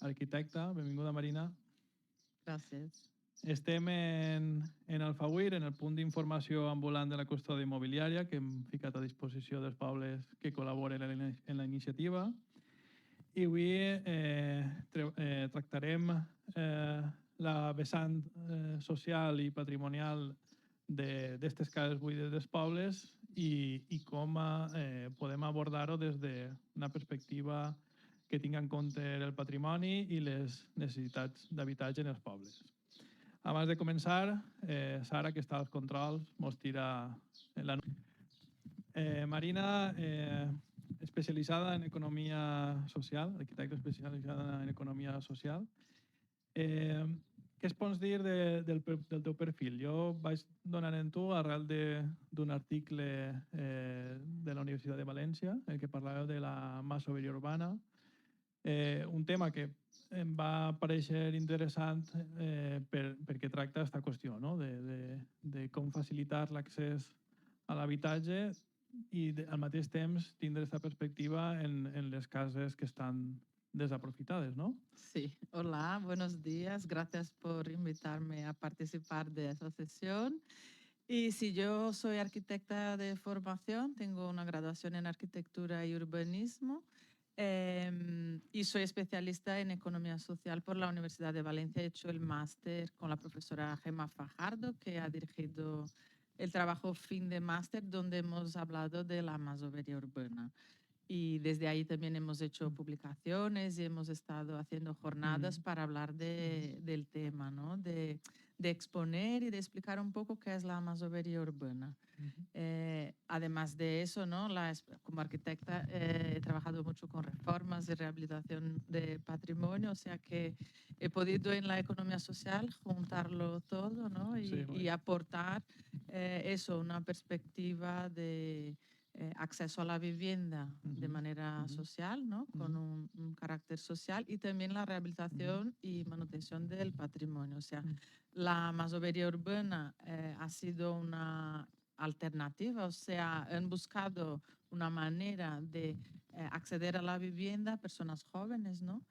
arquitecta. Benvinguda, Marina. Gràcies. Estem en Alfauir, en el punt d'informació ambulant de la custòdia immobiliària que hem ficat a disposició dels pobles que col·laboren en la iniciativa. I avui tractarem la vessant social i patrimonial d'aquestes cases buides dels pobles i com podem abordar-ho des d'una perspectiva que tingui en compte el patrimoni i les necessitats d'habitatge en els pobles. Abans de començar, Sara, que està als controls, mos tira la... Marina, especialitzada en economia social, arquitecta especialitzada en economia social. Què es pots dir del teu perfil? Jo vaig donar en tu arrel d'un article de la Universitat de València en què parlàveu de la masoveria urbana, un tema que em va parèixer interessant perquè tracta aquesta qüestió, no? de com facilitar l'accés a l'habitatge i al mateix temps tindre aquesta perspectiva en les cases que estan desaprofitadas, ¿no? Sí, hola, buenos días. Gracias por invitarme a participar de esta sesión. Y sí, yo soy arquitecta de formación, tengo una graduación en arquitectura y urbanismo y soy especialista en economía social por la Universidad de Valencia. He hecho el máster con la profesora Gemma Fajardo, que ha dirigido el trabajo fin de máster, donde hemos hablado de la masovería urbana. Y desde ahí también hemos hecho publicaciones y hemos estado haciendo jornadas para hablar del tema, ¿no? De exponer y de explicar un poco qué es la masovería urbana. Además de eso, ¿no? Como arquitecta he trabajado mucho con reformas y rehabilitación de patrimonio, o sea que he podido en la economía social juntarlo todo, ¿no? Y aportar eso, una perspectiva de acceso a la vivienda de manera social, ¿no? Con un carácter social, y también la rehabilitación y manutención del patrimonio. O sea, la masovería urbana ha sido una alternativa, o sea, han buscado una manera de acceder a la vivienda a personas jóvenes, ¿no?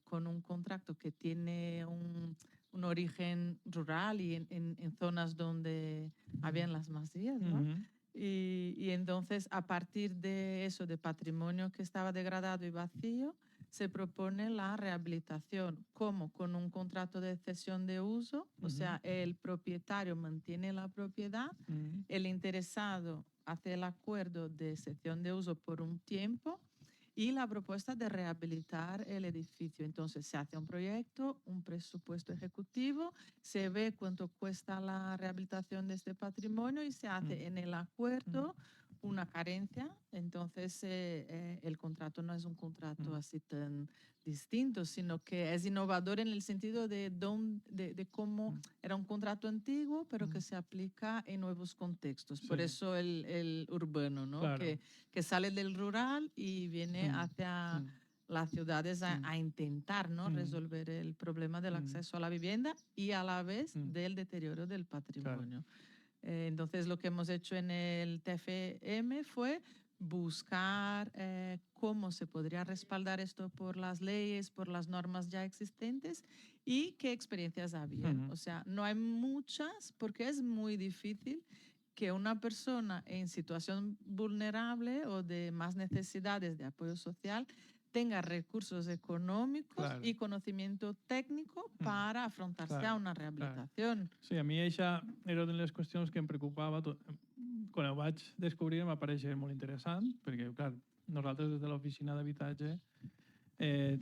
Con un contrato que tiene un origen rural y en zonas donde habían las masías, ¿no? Y entonces, a partir de eso, de patrimonio que estaba degradado y vacío, se propone la rehabilitación, como con un contrato de cesión de uso, o sea, el propietario mantiene la propiedad, el interesado hace el acuerdo de cesión de uso por un tiempo y la propuesta de rehabilitar el edificio. Entonces se hace un proyecto, un presupuesto ejecutivo, se ve cuánto cuesta la rehabilitación de este patrimonio y se hace en el acuerdo una carencia. Entonces el contrato no es un contrato así tan distinto, sino que es innovador en el sentido de cómo era un contrato antiguo, pero que se aplica en nuevos contextos. Por eso el urbano, ¿no? Claro. Que sale del rural y viene hacia las ciudades a intentar, ¿no? resolver el problema del acceso a la vivienda y a la vez del deterioro del patrimonio. Claro. Entonces, lo que hemos hecho en el TFM fue buscar cómo se podría respaldar esto por las leyes, por las normas ya existentes y qué experiencias había. O sea, no hay muchas porque es muy difícil que una persona en situación vulnerable o de más necesidades de apoyo social tenga recursos econòmics i conocimiento técnico para afrontarse a una rehabilitación. Sí, a mi això era una de les qüestions que em preocupava. Quan ho vaig descobrir em va parèixer molt interessant, perquè, clar, nosaltres des de l'oficina d'habitatge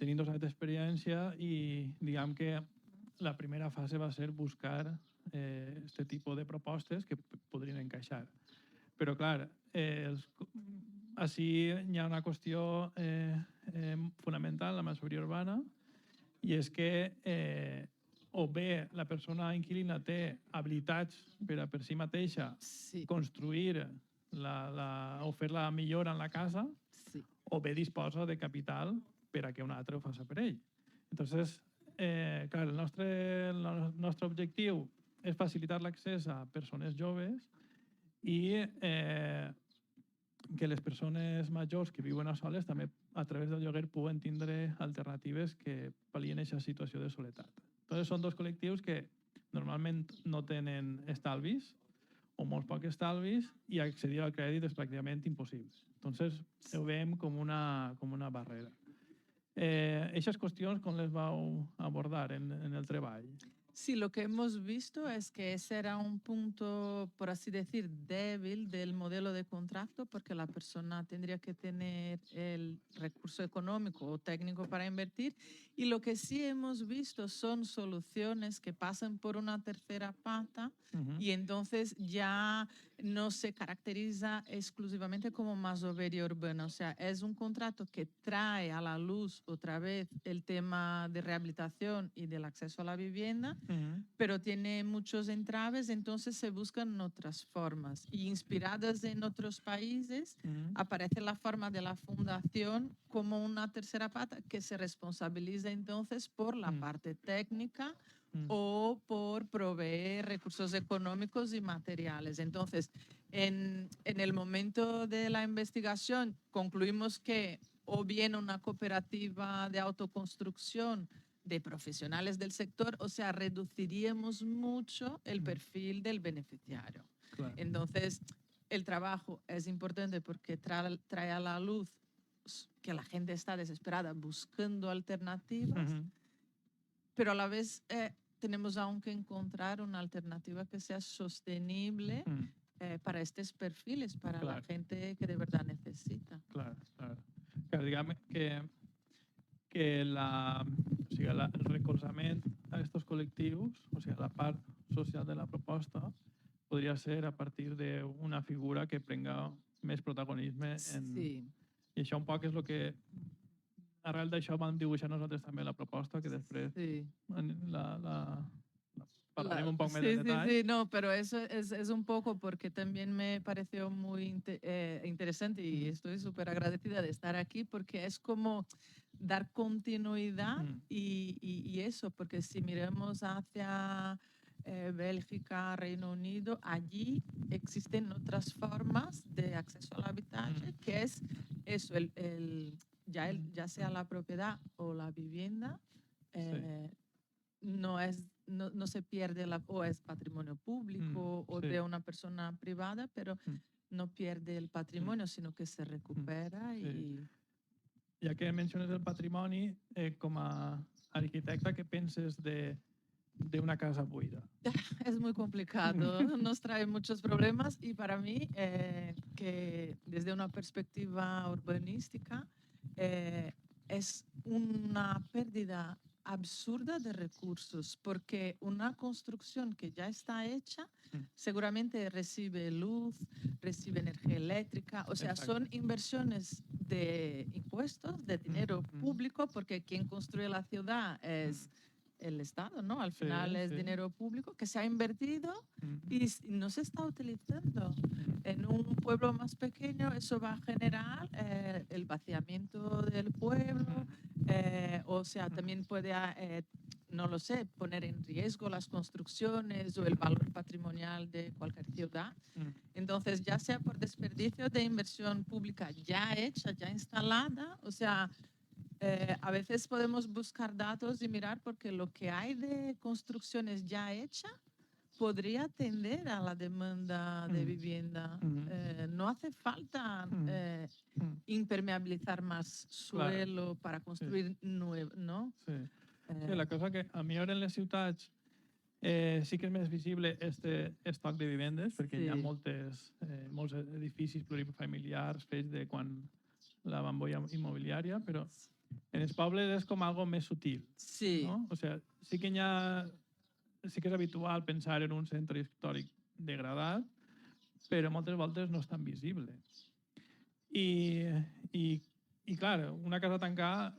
tenim 2 anys d'experiència i diguem que la primera fase va ser buscar aquest tipus de propostes que podrien encaixar. Però, clar, així hi ha una qüestió fonamental en la masoveria urbana i és que o bé la persona inquilina té habilitats per a per si mateixa construir o fer la millora en la casa o bé disposa de capital per a que un altre ho faci per ell. Entonces, clar, el nostre objectiu és facilitar l'accés a persones joves i que les persones majors que viuen a soles també a través del lloguer puguen tindre alternatives que pal·lien aquesta situació de soledat. Entonces, són dos col·lectius que normalment no tenen estalvis o molt poc estalvis i accedir al crèdit és pràcticament impossible. Entonces, ho veiem com una barrera. Aquestes qüestions, com les vau abordar en el treball? Sí, lo que hemos visto es que ese era un punto, por así decir, débil del modelo de contrato, porque la persona tendría que tener el recurso económico o técnico para invertir. Y lo que sí hemos visto son soluciones que pasan por una tercera pata y entonces ya no se caracteriza exclusivamente como masovería urbana. O sea, es un contrato que trae a la luz otra vez el tema de rehabilitación y del acceso a la vivienda, pero tiene muchos entraves, entonces se buscan otras formas. Y inspiradas en otros países, aparece la forma de la fundación como una tercera pata que se responsabiliza entonces por la parte técnica o por proveer recursos económicos y materiales. Entonces, en el momento de la investigación concluimos que o bien una cooperativa de autoconstrucción de profesionales del sector, o sea, reduciríamos mucho el perfil del beneficiario. Claro. Entonces, el trabajo es importante porque trae a la luz que la gente está desesperada buscando alternativas, pero a la vez tenemos aún que encontrar una alternativa que sea sostenible para estos perfiles, para la gente que de verdad necesita. Claro. Diguem que el recolzament a aquests col·lectius, o sigui, la part social de la proposta, podria ser a partir d'una figura que prenga més protagonisme. Sí. I això un poc és el que, arrel d'això, vam dibuixar nosaltres també la proposta, que després hablaremos un poco más de detalle. Sí, no, pero eso es un poco porque también me pareció muy interesante y estoy súper agradecida de estar aquí porque es como dar continuidad y eso, porque si miramos hacia Bélgica, Reino Unido, allí existen otras formas de acceso al habitaje, que es eso, ya sea la propiedad o la vivienda, no se pierde o es patrimonio público o de una persona privada, pero no pierde el patrimonio, sino que se recupera. Ja que menciones el patrimoni, com a arquitecta, què penses d'una casa buida? Es muy complicado, nos trae muchos problemas y para mí, que desde una perspectiva urbanística, es una pérdida absurda de recursos, porque una construcción que ya está hecha seguramente recibe luz, recibe energía eléctrica, o sea, son inversiones de impuestos, de dinero público, porque quien construye la ciudad es el Estado, ¿no? Al final es dinero público que se ha invertido y no se está utilizando. En un pueblo más pequeño eso va a generar el vaciamiento del pueblo, o sea, también puede, no lo sé, poner en riesgo las construcciones o el valor patrimonial de cualquier ciudad. Entonces, ya sea por desperdicio de inversión pública ya hecha, ya instalada, o sea, a veces podemos buscar datos y mirar porque lo que hay de construcciones ya hechas podría atender a la demanda de vivienda. No hace falta impermeabilizar más suelo para construir nuevo, ¿no? Sí, la cosa que a millor en les ciutats sí que és més visible este estoc de vivendes, perquè hi ha molts edificis plurifamiliars fets de quan la bombolla immobiliària, però en els pobles és com algo més sutil. Sí. ¿no? O sea, sí que és habitual pensar en un centre històric degradat, però moltes voltes no és tan visible. I clar, una casa tancada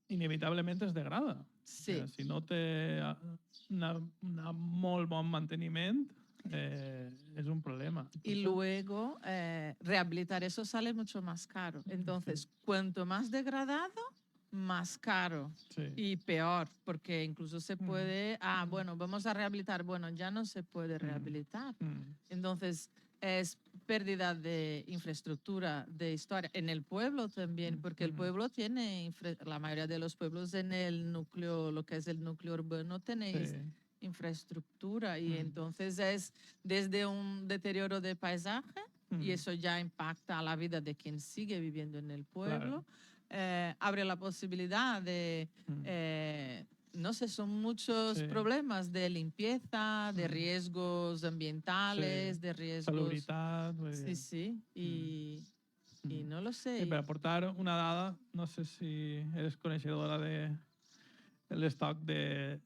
inevitablement es degrada. Sí. O sea, si no té un molt bon manteniment, es un problema. Entonces, y luego rehabilitar eso sale mucho más caro. Entonces, cuanto más degradado, más caro y peor, porque incluso se puede, bueno, vamos a rehabilitar, bueno, ya no se puede rehabilitar. Entonces, es pérdida de infraestructura, de historia. En el pueblo también, porque el pueblo tiene, la mayoría de los pueblos en el núcleo, lo que es el núcleo urbano, tenéis Sí. infraestructura y entonces es desde un deterioro de paisaje y eso ya impacta a la vida de quien sigue viviendo en el pueblo. Abre la posibilidad de no sé, son muchos problemas de limpieza, de riesgos ambientales, de riesgos... Salubritat. Sí, sí, y no lo sé. Per aportar una dada, no sé si eres coneixedora de l'estoc de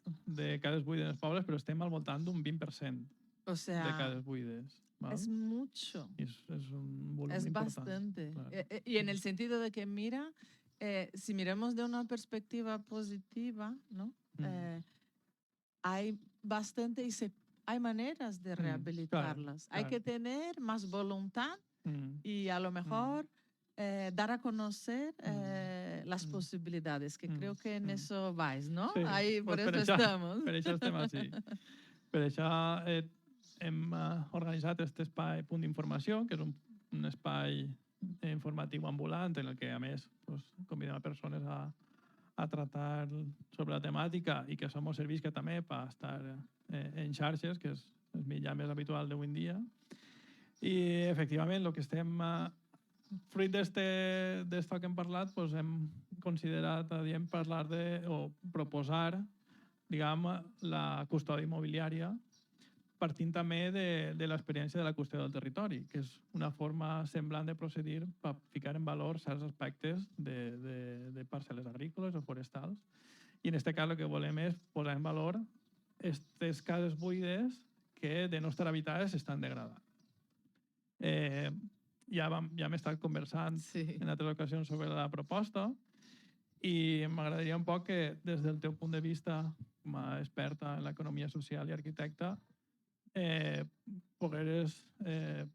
cases buides en els pobles, però estem al voltant d'un 20% O de sea, cases buides. ¿vale? es mucho. Y es un volumen Es importante. bastante. Claro. Y en el sentido de que, mira, si miramos de una perspectiva positiva, ¿no? Hay bastante hay maneras de rehabilitarlas. Claro. Hay que tener más voluntad y a lo mejor dar a conocer las posibilidades, que creo que en eso vais, ¿no? Sí, Ahí, por pues eso estamos. Per això estem així. Per això hem organitzat aquest espai Punt d'Informació, que és un espai informatiu ambulant en el que, a més, pues, convidem a persones a tratar sobre la temàtica i que això ens servisca també per estar en xarxes, que és el mitjà més habitual d'avui en dia. I, efectivament, el que estem... fruit d'esto que hem parlat, pues, hem considerat adient parlar o proposar, diguem, la custòdia immobiliària partint també de l'experiència de la qüestió del territori, que és una forma semblant de procedir per ficar en valor certs aspectes de parcel·les agrícoles o forestals. I en aquest cas el que volem és posar en valor aquestes cases buides que de no estar habitades s'estan degradant. Ja hem estat conversant en altres ocasions sobre la proposta i m'agradaria un poc que des del teu punt de vista com a experta en l'economia social i arquitecta pogueres fer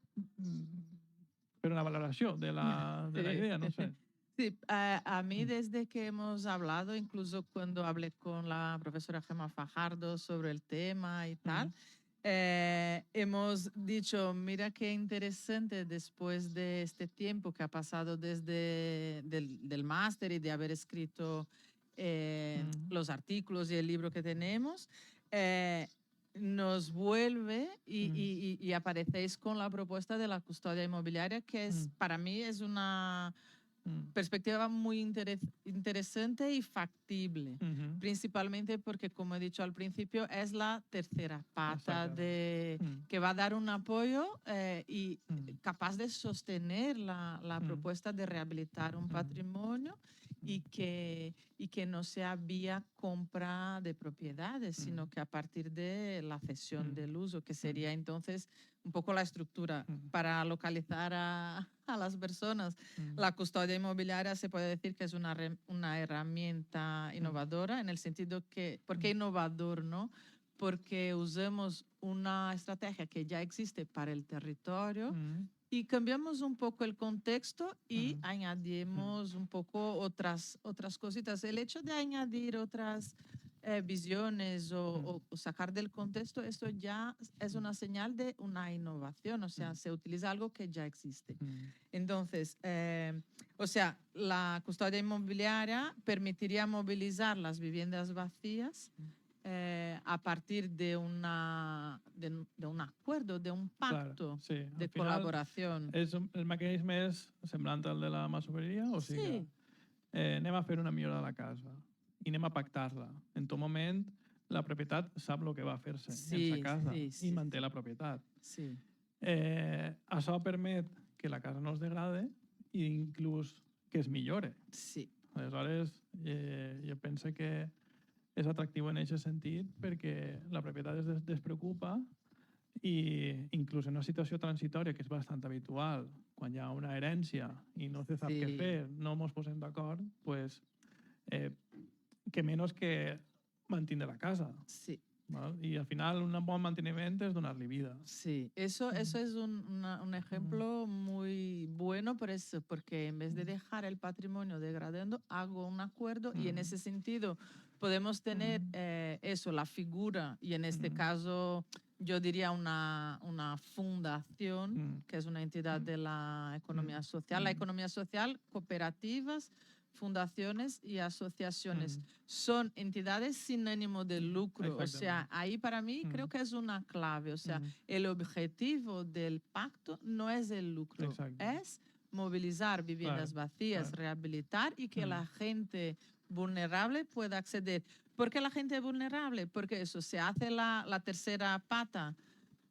una valoració de la idea, no sé. Sí, a mí desde que hemos hablado, incluso cuando hablé con la profesora Gemma Fajardo sobre el tema y tal, hemos dicho, mira qué interesante después de este tiempo que ha pasado desde del máster y de haber escrito los artículos y el libro que tenemos, nos vuelve y aparecéis con la propuesta de la custodia inmobiliaria, que es, para mí es una perspectiva muy interesante y factible, principalmente porque, como he dicho al principio, es la tercera pata que va a dar un apoyo y capaz de sostener la propuesta de rehabilitar un patrimonio y que no sea vía compra de propiedades, sino que a partir de la cesión del uso, que sería entonces un poco la estructura para localizar a las personas. La custodia inmobiliaria se puede decir que es una herramienta innovadora en el sentido que, ¿por qué innovador, no? Porque usamos una estrategia que ya existe para el territorio y cambiamos un poco el contexto y añadimos un poco otras cositas. El hecho de añadir otras visiones o sacar del contexto, esto ya es una señal de una innovación, o sea, se utiliza algo que ya existe. Entonces, o sea, la custodia inmobiliaria permitiría movilizar las viviendas vacías a partir de un acuerdo, de un pacto de col·laboració. El mecanisme és semblant al de la masoveria? O sigui, anem a fer una millora de la casa i anem a pactar-la. En tot moment, la propietat sap el que va fer-se en la casa i manté la propietat. Això permet que la casa no es degrade i inclús que es millore. Aleshores, jo penso que és atractiu en aquest sentit perquè la propietat es despreocupa i inclús en una situació transitòria que és bastant habitual, quan hi ha una herència i no se sap què fer, no ens posem d'acord, pues, que menys que mantindre la casa. ¿vale? Y al final un buen mantenimiento es donarle vida. Sí, eso es un ejemplo muy bueno por eso, porque en vez de dejar el patrimonio degradando, hago un acuerdo y en ese sentido podemos tener eso, la figura, y en este caso yo diría una fundación, que es una entidad de la economía social. La economía social, cooperativas, fundaciones y asociaciones son entidades sin ánimo de lucro. O sea, ahí para mí creo que es una clave. O sea, el objetivo del pacto no es el lucro, es movilizar viviendas vacías, rehabilitar y que la gente vulnerable pueda acceder. ¿Por qué la gente vulnerable? Porque eso, se hace la tercera pata,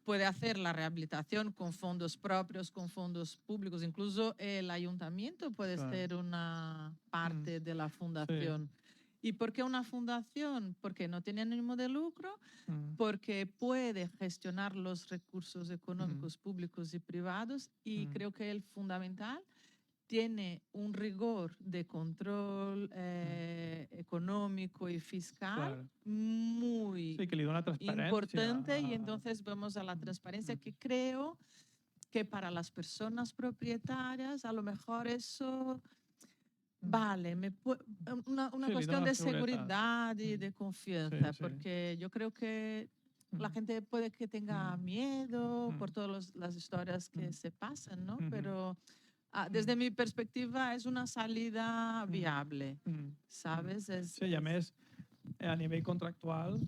puede hacer la rehabilitación con fondos propios, con fondos públicos, incluso el ayuntamiento puede ser una parte de la fundación. ¿Y por qué una fundación? Porque no tiene ánimo de lucro, porque puede gestionar los recursos económicos públicos y privados y creo que el fundamental tiene un rigor de control económico y fiscal muy Sí, que le da una transparencia. importante y entonces vamos a la transparencia que creo que para las personas propietarias a lo mejor eso vale, una cuestión de seguridad y de confianza, porque yo creo que la gente puede que tenga miedo por todas las historias que se pasan, ¿no? Pero desde mi perspectiva es una salida viable, ¿sabes? Sí, i a més, a nivell contractual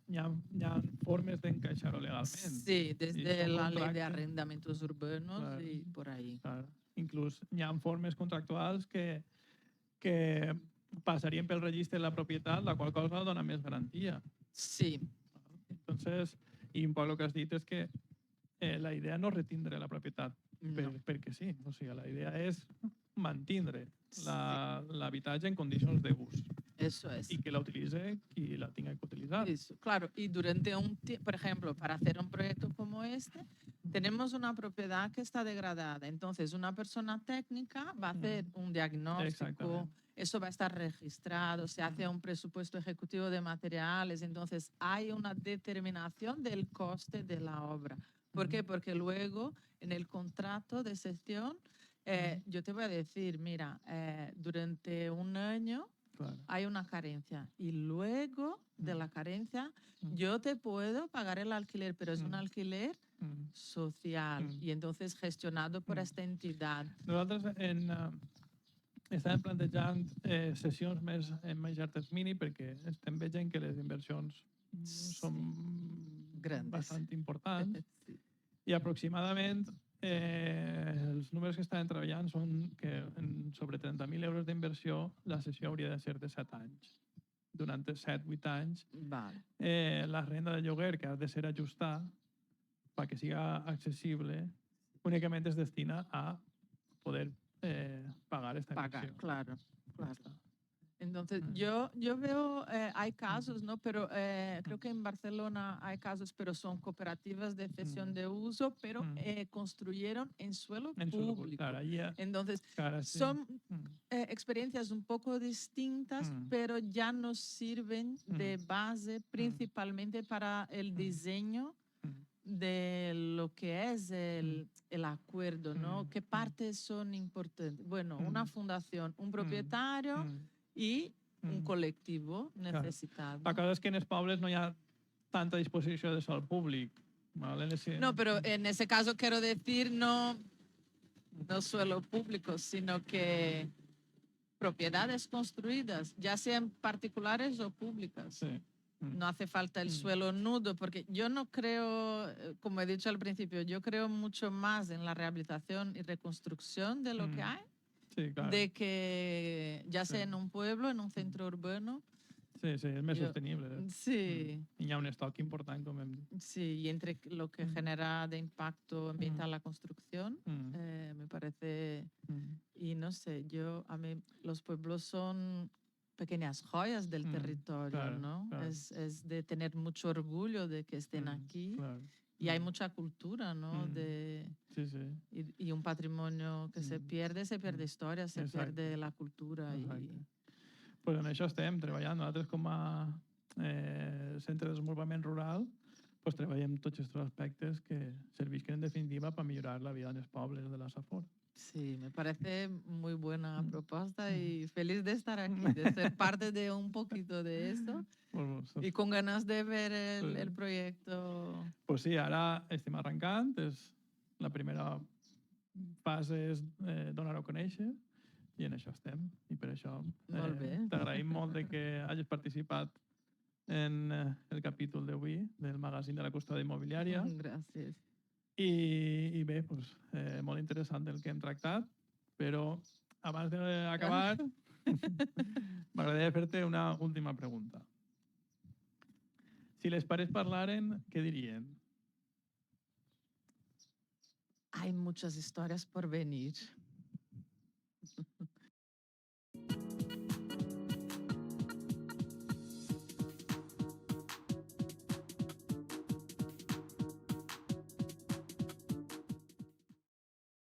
hi ha formes d'encaixar-ho legalment. Sí, desde la ley de arrendamientos urbanos y por ahí. Claro. Inclús hi ha formes contractuals que passarien pel registre de la propietat, la qual cosa dona més garantia. Sí. Entonces, i un poc el que has dit és que la idea no és retindre la propietat perquè sí. O sigui, la idea és mantindre l'habitatge en condicions d'ús. Eso es. Y que la utilice y la tenga que utilizar. Eso, claro, y durante un tiempo, por ejemplo, para hacer un proyecto como este, tenemos una propiedad que está degradada. Entonces, una persona técnica va a hacer un diagnóstico, eso va a estar registrado, se hace un presupuesto ejecutivo de materiales, entonces hay una determinación del coste de la obra. ¿Por qué? Porque luego en el contrato de cesión, yo te voy a decir, mira, durante un año hay una carencia y luego de la carencia yo te puedo pagar el alquiler, pero es un alquiler social y entonces gestionado por esta entidad. Nosaltres estàvem plantejant sessions més en més llarg termini perquè estem veient que les inversions són bastant importants i aproximadament els números que estaven treballant són que sobre 30.000 euros d'inversió la sessió hauria de ser de 7 anys. Durant 7-8 anys la renda de lloguer que ha de ser ajustada perquè siga accessible únicament es destina a poder pagar esta inversión. Claro. Entonces, yo veo, hay casos, ¿no? Pero creo que en Barcelona hay casos, pero son cooperativas de cesión de uso, pero construyeron en suelo público. Claro, entonces, son experiencias un poco distintas, pero ya nos sirven de base principalmente para el diseño de lo que es el acuerdo, ¿no? ¿Qué partes son importantes? Bueno, una fundación, un propietario y un colectivo necesitado. La cosa és que en els pobles no hi ha tanta disposició de sòl públic. ¿Vale? No, pero en ese caso quiero decir no suelo público, sino que propiedades construidas, ya sean particulares o públicas. Sí. No hace falta el suelo nudo, porque yo no creo, como he dicho al principio, yo creo mucho más en la rehabilitación y reconstrucción de lo que hay, de que ya sea en un pueblo, en un centro urbano. Sí, és més sostenible. Sí. I hi ha un estoc important, com hem dit. Sí, y entre lo que genera de impacto ambiental la construcción, me parece, y no sé, a mí los pueblos son pequeñas joyas del territorio, ¿no? Claro. Es de tener mucho orgullo de que estén aquí. Claro. Y hay mucha cultura, ¿no? Sí. Y un patrimonio que se pierde historia, se pierde la cultura. Pues en això estem treballant. Nosaltres com a centre de desenvolupament rural pues treballem tots aquests aspectes que servisquen en definitiva per millorar la vida en els pobles de la Safor. Sí, me parece muy buena Mm. propuesta y feliz de estar aquí, de ser parte de un poquito de eso Pues, y con ganas de ver el sí. proyecto. Pues sí, ara estem arrencant, la primera fase és donar-ho a conèixer i en això estem. I per això Molt bé. t'agraïm molt de que hagis participat en el capítol d'avui del magazín de la custòdia immobiliària. Gràcies. I bé, doncs, molt interessant el que hem tractat, però abans d'acabar m'agradaria fer-te una última pregunta. Si les pares parlaren, què dirien? Hay muchas historias por venir.